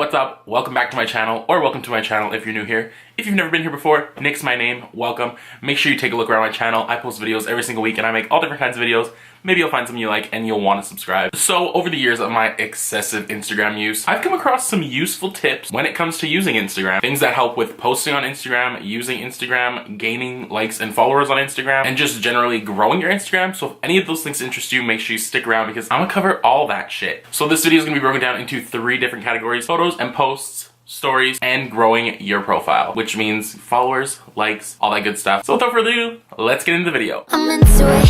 what's up? Welcome back to my channel, or welcome to my channel if you're new here. If you've never been here before, Nick's my name, welcome. Make sure you take a look around my channel. I post videos every single week and I make all different kinds of videos. Maybe you'll find something you like and you'll want to subscribe. So over the years of my excessive Instagram use, I've come across some useful tips when it comes to using Instagram. Things that help with posting on Instagram, using Instagram, gaining likes and followers on Instagram, and just generally growing your Instagram. So if any of those things interest you, make sure you stick around because I'm gonna cover all that shit. So this video is gonna be broken down into 3 different categories: photos and posts, stories, and growing your profile, which means followers, likes, all that good stuff. So without further ado, let's get into the video. I'm into it.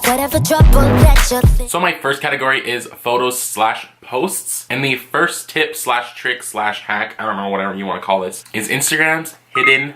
Whatever trouble that you think. So my first category is photos slash posts, and the first tip slash trick slash hack, I don't know, whatever you want to call this, is Instagram's hidden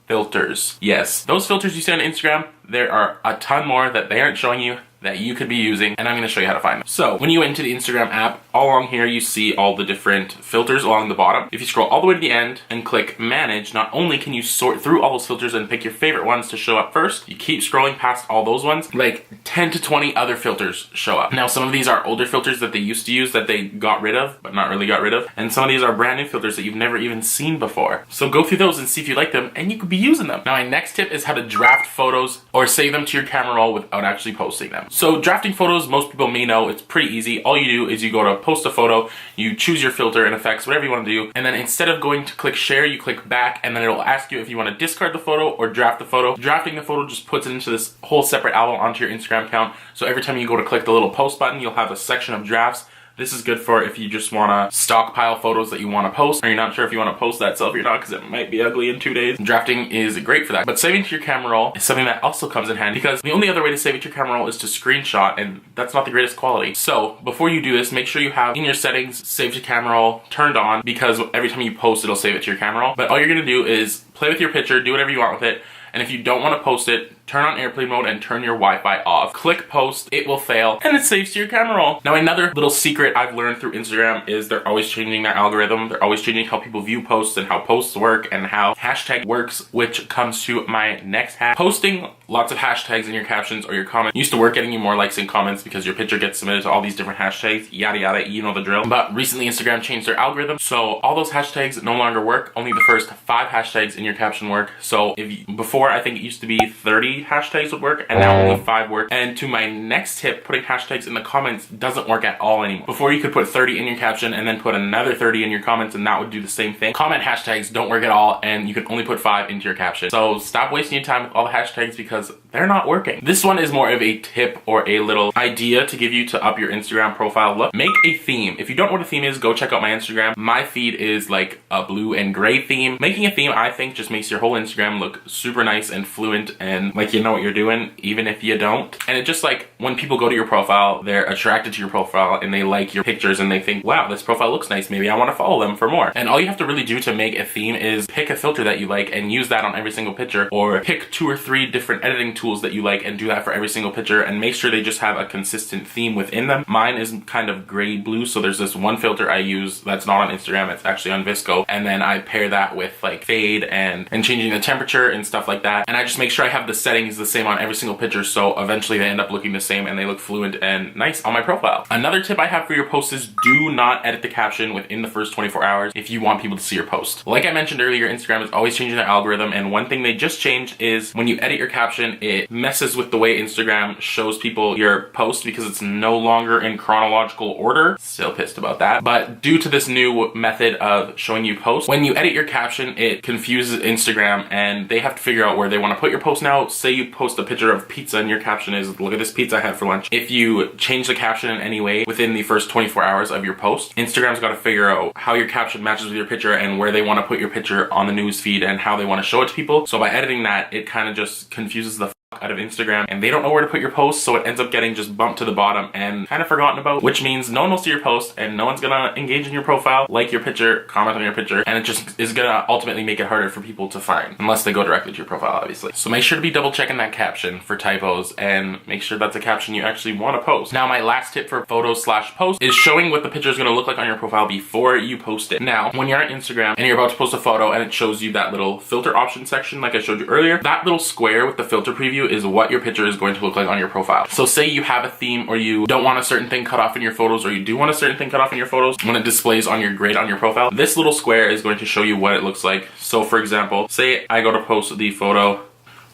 filters. Yes, those filters you see on Instagram, there are a ton more that they aren't showing you that you could be using, and I'm going to show you how to find them. So when you enter the Instagram app, all along here you see all the different filters along the bottom. If you scroll all the way to the end and click manage, not only can you sort through all those filters and pick your favorite ones to show up first, you keep scrolling past all those ones, like 10 to 20 other filters show up. Now some of these are older filters that they used to use that they got rid of, but not really got rid of, and some of these are brand new filters that you've never even seen before. So go through those and see if you like them, and you could be using them. Now my next tip is how to draft photos or save them to your camera roll without actually posting them. So drafting photos, most people may know, it's pretty easy. All you do is you go to post a photo, you choose your filter and effects, whatever you want to do, and then instead of going to click share, you click back, and then it'll ask you if you want to discard the photo or draft the photo. Drafting the photo just puts it into this whole separate album onto your Instagram account. So every time you go to click the little post button, you'll have a section of drafts. This is good for if you just want to stockpile photos that you want to post, or you're not sure if you want to post that selfie or not because it might be ugly in 2 days. Drafting is great for that. But saving to your camera roll is something that also comes in handy because the only other way to save it to your camera roll is to screenshot, and that's not the greatest quality. So before you do this, make sure you have in your settings save to camera roll turned on, because every time you post, it'll save it to your camera roll. But all you're going to do is play with your picture, do whatever you want with it, and if you don't want to post it, turn on airplane mode and turn your Wi-Fi off. Click post, it will fail, and it saves to your camera roll. Now another little secret I've learned through Instagram is they're always changing their algorithm. They're always changing how people view posts and how posts work and how hashtag works, which comes to my next hack. Posting lots of hashtags in your captions or your comments used to work, getting you more likes and comments because your picture gets submitted to all these different hashtags, yada yada, you know the drill. But recently Instagram changed their algorithm, so all those hashtags no longer work. Only the first 5 hashtags in your caption work. So before, I think it used to be 30 hashtags would work, and now only 5 work. And to my next tip, putting hashtags in the comments doesn't work at all anymore. Before you could put 30 in your caption and then put another 30 in your comments, and that would do the same thing. Comment hashtags don't work at all, and you can only put 5 into your caption. So stop wasting your time with all the hashtags because they're not working. This one is more of a tip or a little idea to give you to up your Instagram profile look. Make a theme. If you don't know what a theme is, go check out my Instagram. My feed is like a blue and gray theme. Making a theme, I think, just makes your whole Instagram look super nice and fluent and like you know what you're doing, even if you don't. And it just, like, when people go to your profile, they're attracted to your profile and they like your pictures and they think, wow, this profile looks nice, maybe I want to follow them for more. And all you have to really do to make a theme is pick a filter that you like and use that on every single picture, or pick 2 or 3 different editing tools that you like and do that for every single picture, and make sure they just have a consistent theme within them. Mine is kind of gray blue, so there's this one filter I use that's not on Instagram, it's actually on VSCO, and then I pair that with like fade and changing the temperature and stuff like that, and I just make sure I have the settings the same on every single picture, so eventually they end up looking the same and they look fluent and nice on my profile. Another tip I have for your posts is do not edit the caption within the first 24 hours if you want people to see your post. Like I mentioned earlier, Instagram is always changing their algorithm, and one thing they just changed is when you edit your caption, it messes with the way Instagram shows people your post because it's no longer in chronological order. Still pissed about that. But due to this new method of showing you posts, when you edit your caption, it confuses Instagram and they have to figure out where they want to put your post now. Say you post a picture of pizza and your caption is, look at this pizza I had for lunch. If you change the caption in any way within the first 24 hours of your post, Instagram's got to figure out how your caption matches with your picture and where they want to put your picture on the news feed and how they want to show it to people. So by editing that, it kind of just confuses the out of Instagram, and they don't know where to put your post, so it ends up getting just bumped to the bottom and kind of forgotten about, which means no one will see your post and no one's gonna engage in your profile, like your picture, comment on your picture, and it just is gonna ultimately make it harder for people to find, unless they go directly to your profile, obviously. So make sure to be double checking that caption for typos and make sure that's a caption you actually want to post. Now my last tip for photos slash post is showing what the picture is gonna look like on your profile before you post it. Now when you're on Instagram and you're about to post a photo and it shows you that little filter option section like I showed you earlier, that little square with the filter preview preview is what your picture is going to look like on your profile. So say you have a theme, or you don't want a certain thing cut off in your photos, or you do want a certain thing cut off in your photos. When it displays on your grid on your profile, this little square is going to show you what it looks like. So for example, say I go to post the photo,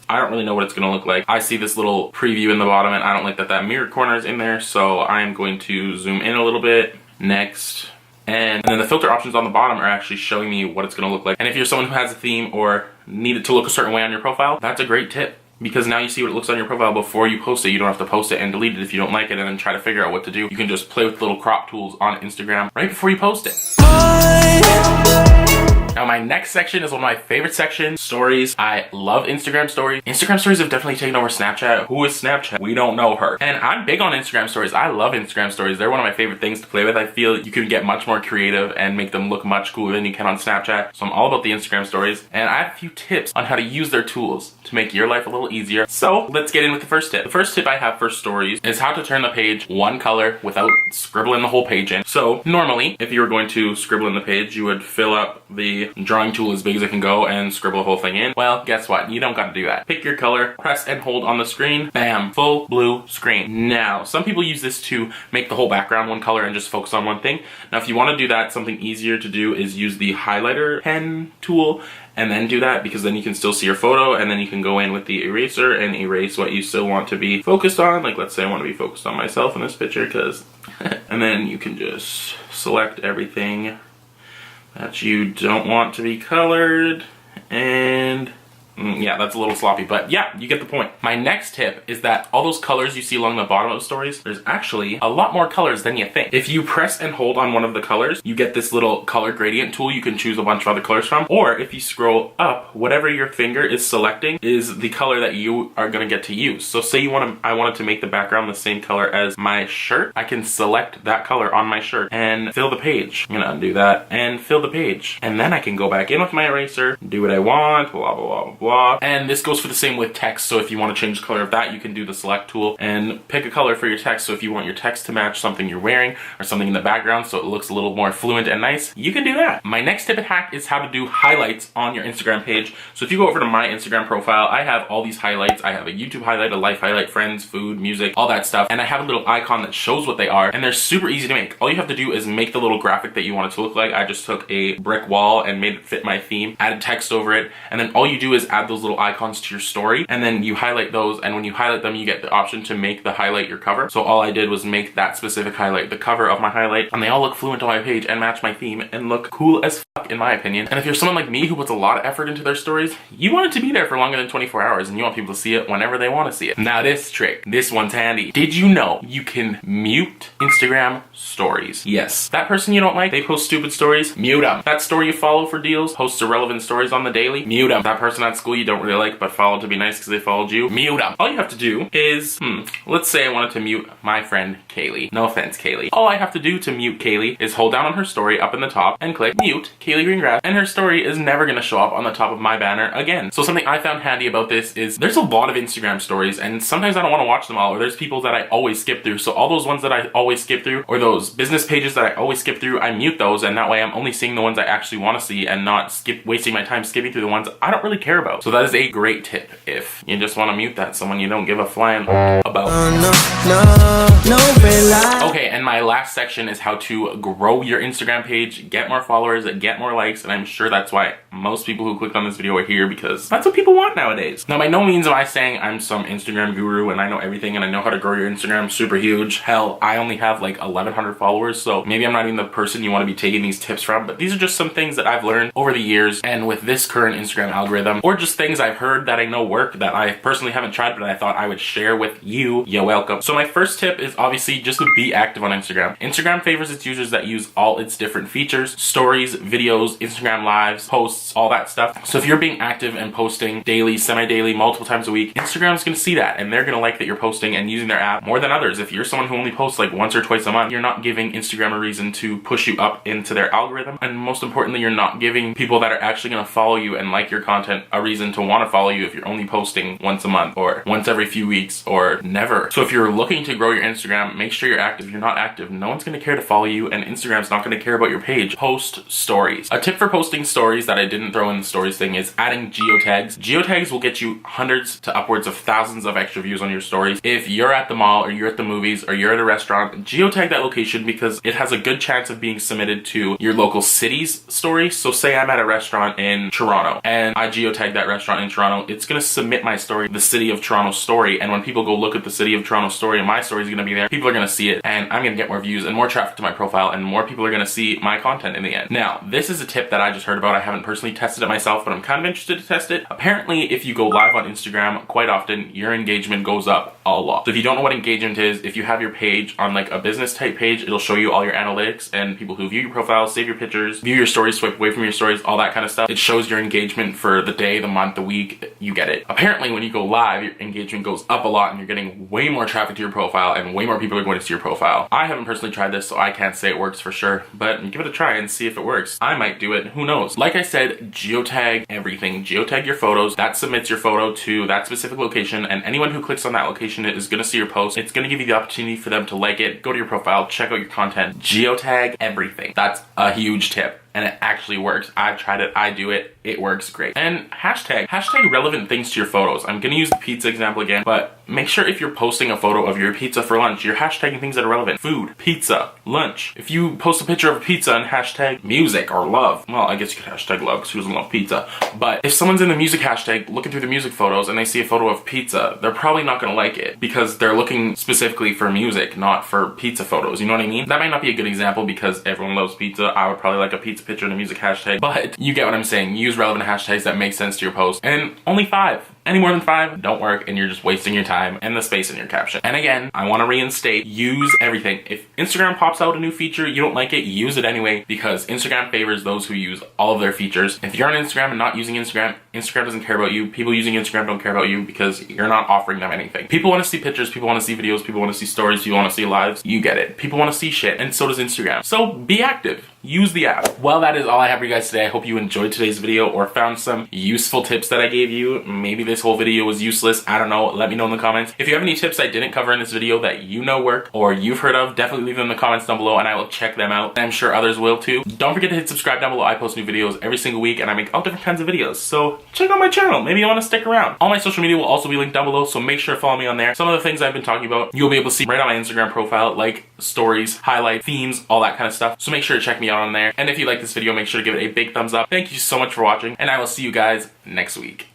I don't really know what it's going to look like. I see this little preview in the bottom, and I don't like that that mirror corner is in there, so I'm going to zoom in a little bit. Next. And then the filter options on the bottom are actually showing me what it's going to look like. And if you're someone who has a theme or need it to look a certain way on your profile, that's a great tip. Because now you see what it looks on your profile before you post it. You don't have to post it and delete it if you don't like it and then try to figure out what to do. You can just play with little crop tools on Instagram right before you post it. Now my next section is one of my favorite sections, stories. I love Instagram stories. Instagram stories have definitely taken over Snapchat. Who is Snapchat? We don't know her. And I'm big on Instagram stories. I love Instagram stories. They're one of my favorite things to play with. I feel you can get much more creative and make them look much cooler than you can on Snapchat. So I'm all about the Instagram stories. And I have a few tips on how to use their tools to make your life a little easier. So let's get in with the first tip. The first tip I have for stories is how to turn the page one color without scribbling the whole page in. So normally, if you were going to scribble in the page, you would fill up the drawing tool as big as it can go and scribble the whole thing in. Well, guess what? You don't got to do that. Pick your color, press and hold on the screen, bam, full blue screen. Now, some people use this to make the whole background one color and just focus on one thing. Now, if you want to do that, something easier to do is use the highlighter pen tool and then do that, because then you can still see your photo, and then you can go in with the eraser and erase what you still want to be focused on. Like, let's say I want to be focused on myself in this picture, because and then you can just select everything that you don't want to be colored, and yeah, that's a little sloppy, but yeah, you get the point. My next tip is that all those colors you see along the bottom of the stories, there's actually a lot more colors than you think. If you press and hold on one of the colors, you get this little color gradient tool you can choose a bunch of other colors from, or if you scroll up, whatever your finger is selecting is the color that you are gonna get to use. So say I wanted to make the background the same color as my shirt, I can select that color on my shirt and fill the page. I'm gonna undo that and fill the page. And then I can go back in with my eraser, do what I want, blah, blah, blah, blah. And this goes for the same with text. So if you want to change the color of that, you can do the select tool and pick a color for your text. So if you want your text to match something you're wearing or something in the background so it looks a little more fluent and nice, you can do that. My next tip and hack is how to do highlights on your Instagram page. So if you go over to my Instagram profile, I have all these highlights. I have a YouTube highlight, a life highlight, friends, food, music, all that stuff. And I have a little icon that shows what they are, and they're super easy to make. All you have to do is make the little graphic that you want it to look like. I just took a brick wall and made it fit my theme, added text over it, and then all you do is add those little icons to your story, and then you highlight those, and when you highlight them, you get the option to make the highlight your cover. So all I did was make that specific highlight the cover of my highlight, and they all look fluent on my page and match my theme and look cool as fuck in my opinion. And if you're someone like me who puts a lot of effort into their stories, you want it to be there for longer than 24 hours, and you want people to see it whenever they want to see it. Now this trick, this one's handy. Did you know you can mute Instagram stories? Yes, that person you don't like, they post stupid stories, mute them. That story you follow for deals posts irrelevant stories on the daily, mute them. That person at school you don't really like but followed to be nice because they followed you, mute them. All you have to do is, let's say I wanted to mute my friend Kaylee. No offense, Kaylee. All I have to do to mute Kaylee is hold down on her story up in the top and click mute Kaylee Greengrass, and her story is never gonna show up on the top of my banner again. So something I found handy about this is there's a lot of Instagram stories, and sometimes I don't want to watch them all, or there's people that I always skip through. So all those ones that I always skip through, or those business pages that I always skip through, I mute those, and that way I'm only seeing the ones I actually want to see and not wasting my time skipping through the ones I don't really care about. So that is a great tip if you just want to mute that someone you don't give a flying about. Okay, and my last section is how to grow your Instagram page, get more followers, get more likes, and I'm sure that's why most people who clicked on this video are here, because that's what people want nowadays. Now, by no means am I saying I'm some Instagram guru and I know everything and I know how to grow your Instagram super huge. Hell, I only have like 1,100 followers, so maybe I'm not even the person you want to be taking these tips from, but these are just some things that I've learned over the years and with this current Instagram algorithm, or just things I've heard that I know work that I personally haven't tried, but I thought I would share with you. You're welcome. So my first tip is obviously just to be active on Instagram. Instagram favors its users that use all its different features, stories, videos, Instagram lives, posts, all that stuff. So if you're being active and posting daily, semi-daily, multiple times a week, Instagram's gonna see that, and they're gonna like that you're posting and using their app more than others. If you're someone who only posts like once or twice a month, you're not giving Instagram a reason to push you up into their algorithm, and most importantly, you're not giving people that are actually gonna follow you and like your content a reason to want to follow you if you're only posting once a month or once every few weeks or never. So if you're looking to grow your Instagram, make sure you're active. If you're not active, no one's gonna care to follow you, and Instagram's not gonna care about your page. Post stories. stories. A tip for posting stories that I didn't throw in the stories thing is adding geotags. Geotags will get you hundreds to upwards of thousands of extra views on your stories. If you're at the mall or you're at the movies or you're at a restaurant, geotag that location because it has a good chance of being submitted to your local city's story. So say I'm at a restaurant in Toronto and I geotag that restaurant in Toronto, it's gonna submit my story, the City of Toronto story, and when people go look at the City of Toronto story and my story is gonna be there, people are gonna see it and I'm gonna get more views and more traffic to my profile and more people are gonna see my content in the end. Now, this is a tip that I just heard about. I haven't personally tested it myself, but I'm kind of interested to test it. Apparently, if you go live on Instagram, quite often your engagement goes up a lot. So if you don't know what engagement is, if you have your page on like a business type page, it'll show you all your analytics and people who view your profile, save your pictures, view your stories, swipe away from your stories, all that kind of stuff. It shows your engagement for the day, the month, the week, you get it. Apparently, when you go live, your engagement goes up a lot and you're getting way more traffic to your profile and way more people are going to see your profile. I haven't personally tried this, so I can't say it works for sure, but give it a try and see if it works. I might do it, who knows? Like I said, geotag everything. Geotag your photos. That submits your photo to that specific location, and anyone who clicks on that location is gonna see your post. It's gonna give you the opportunity for them to like it, go to your profile, check out your content. Geotag everything. That's a huge tip. And it actually works. I've tried it, I do it, it works great. And hashtag relevant things to your photos. I'm gonna use the pizza example again, but make sure if you're posting a photo of your pizza for lunch, you're hashtagging things that are relevant. Food, pizza, lunch. If you post a picture of a pizza and hashtag music or love, well, I guess you could hashtag love because who doesn't love pizza? But if someone's in the music hashtag looking through the music photos and they see a photo of pizza, they're probably not gonna like it because they're looking specifically for music, not for pizza photos, you know what I mean? That might not be a good example because everyone loves pizza. I would probably like a pizza picture and a music hashtag, but you get what I'm saying. Use relevant hashtags that make sense to your post, and only 5. Any more than 5 don't work and you're just wasting your time and the space in your caption. And again, I want to reinstate, use everything. If Instagram pops out a new feature, you don't like it, use it anyway because Instagram favors those who use all of their features. If you're on Instagram and not using Instagram, Instagram doesn't care about you. People using Instagram don't care about you because you're not offering them anything. People want to see pictures, people want to see videos, people want to see stories, people want to see lives. You get it. People want to see shit, and so does Instagram. So be active. Use the app. Well, that is all I have for you guys today. I hope you enjoyed today's video or found some useful tips that I gave you. Maybe this whole video was useless. I don't know. Let me know in the comments. If you have any tips I didn't cover in this video that you know work or you've heard of, definitely leave them in the comments down below and I will check them out. I'm sure others will too. Don't forget to hit subscribe down below. I post new videos every single week and I make all different kinds of videos. So check out my channel. Maybe you want to stick around. All my social media will also be linked down below, so make sure to follow me on there. Some of the things I've been talking about, you'll be able to see right on my Instagram profile, like stories, highlights, themes, all that kind of stuff. So make sure to check me out on there. And if you like this video, make sure to give it a big thumbs up. Thank you so much for watching, and I will see you guys next week.